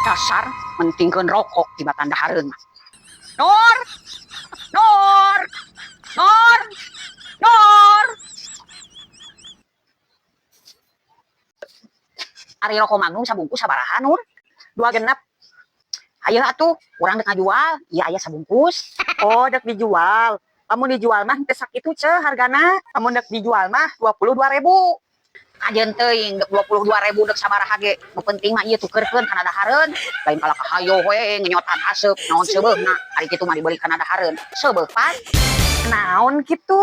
Dasar mentingkeun rokok di batang dahareun mah. Nur, Nur, Nur, Nur. Ari rokok Magnum sabungkus sabaraha Nur? 2 genep. Ayo atuh, urang dek ngajual. Iya aya sabungkus. Oh, dek dijual. Kamu dijual mah teu sakitu hargana. Kamu dek dijual mah 22.000. Ajeun teuing dek 22.000 dek sabaraha ge. Nu penting mah ieu tukeurkeun kana dahareun. Lain kala kahayo we ngenyotan haseup naon seubeuna. Ari kitu mah dibeli kana dahareun. Seubeuk pan. Naon kitu?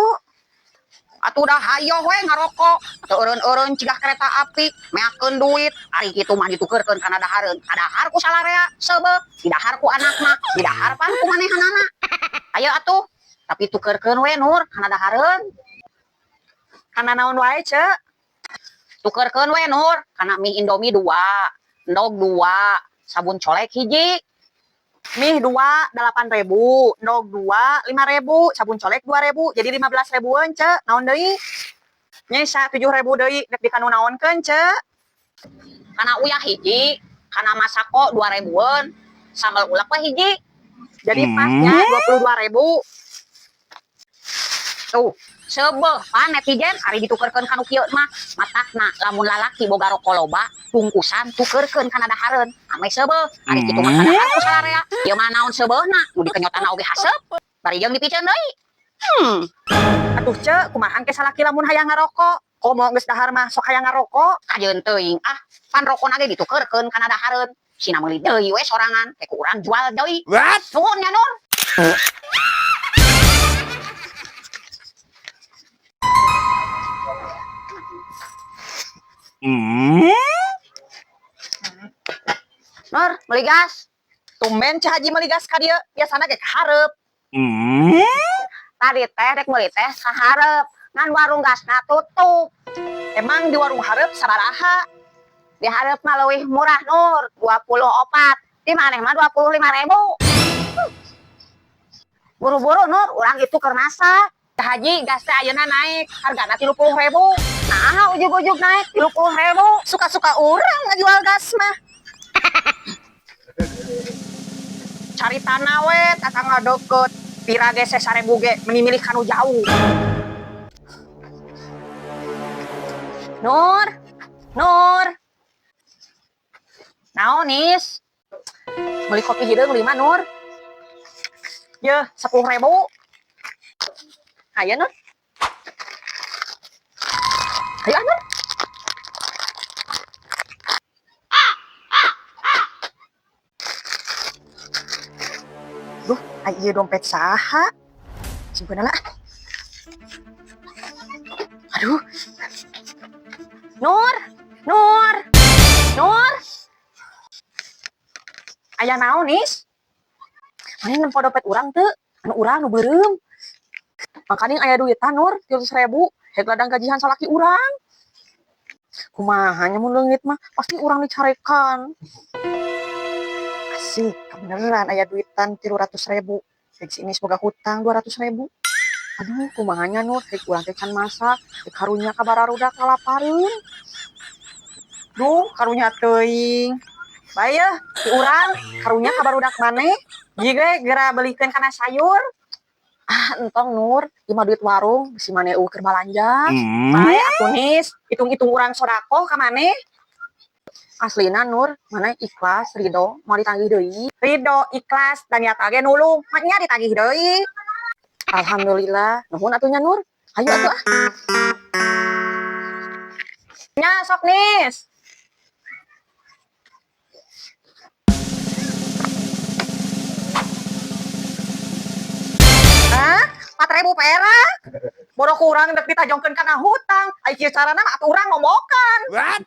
Atuh dah hayo we ngarokok. Teu eureun-eureun cigah kereta api, meakeun duit. Ari kitu mah ditukeurkeun kana dahareun. Kadahar ku salarea seubeuk, didahar ku anakna, didahar pan ku manehanana. Ayo atuh, tapi tukeurkeun we Nur kana dahareun. Kana naon wae, Cek? Tukeurkeun we Nur kana mie Indomie 2, endog 2, sabun colek hiji. Mie 2 8.000, nog 2 5.000, sabun colek 2.000, jadi 15.000-an, Cek. Naon deui? Nyesa 7.000 deui dek dikanu naonkeun, Cek. Kana uyah hiji, kana masako 2.000-an, sambal ulek we hiji. Jadi pasnya 22.000. Tuh, seubeuk pan netizen ari ditukeurkeun kanu kieu mah matakna lamun lalaki boga rokok loba bungkusan tukeurkeun kana dahareun ame seubeuk ari kitu mah kadahar ku salarea ieu mah naon seubeuna nu dikenyotanna oge haseup bari jeung dipiceun deui. Atuh, Cek, kumaha ke salaki lamun hayang ngarokok? Komo geus dahar mah sok hayang ngarokok. Ajeun teuing pan rokona ge ditukeurkeun kana dahareun sina meuli deui we sorangan teh ku urang jual deui. Nuhun nya Nur. Nur, meuli gas. Tumben Cek Haji meuli gas ka dieu, biasana ge kahareup. Tadi teh rek meuli teh sahareup, ngan warung gasna tutup. Emang di warung hareup sabaraha? Di hareup mah leuwih murah Nur, 24. Di maneh mah 25.000. Buru-buru Nur, urang itu keur masak. Cek Haji gas teh ayeuna naik, hargana 30.000. Nah, ujug-ujug naik 30.000. Suka-suka urang ngajual gas mah. Cari tanah we, tatangga deket. Pira ge 6.000 ge, meni milih kanu jauh. Nur, Nur. Naon nis? Beli kopi hideung 5 Nur. Yeuh, 10.000. Hayo Nur. Hayo Nur. Duh, ieu dompet saha? Simpen lah. Aduh. Nur, Nur, Nur. Aya naon nis? Mana nempo dompet urang teu? Anu urang nu beureum. Makanya aya duitan Nur 300.000. Hek ladang gajihan salaki urang. Kumaha nya mun leungit mah pasti urang dicarekan. Asik, beneran aya duitan 300.000. Hek si Inis boga hutang 200.000. Aduh, kumaha nya Nur, hek urang teh can masak, hek karunya ka bararudak ngalapareun. Duh, karunya teuing. Bae yeuh, si urang karunya ka barudak maneh. Jiga geura belikeun kana sayur. Entong Nur, ieu mah duit warung, si maneh keur balanja. Bae atuh Nis, hitung-hitung urang sodaqoh ka maneh. Aslina Nur, mana ikhlas, ridho, mau ditagih deui. Ridho, ikhlas, dan niat age nulung, maknya ditagih deui. Alhamdulillah, nuhun atunya Nur. Ayo atuh Nya sok Nis. Hah? 4.000 perak? Bodoh kurang dek ditajongkeun kana hutang. Ai kieu carana mah atuh urang ngomongkan. What?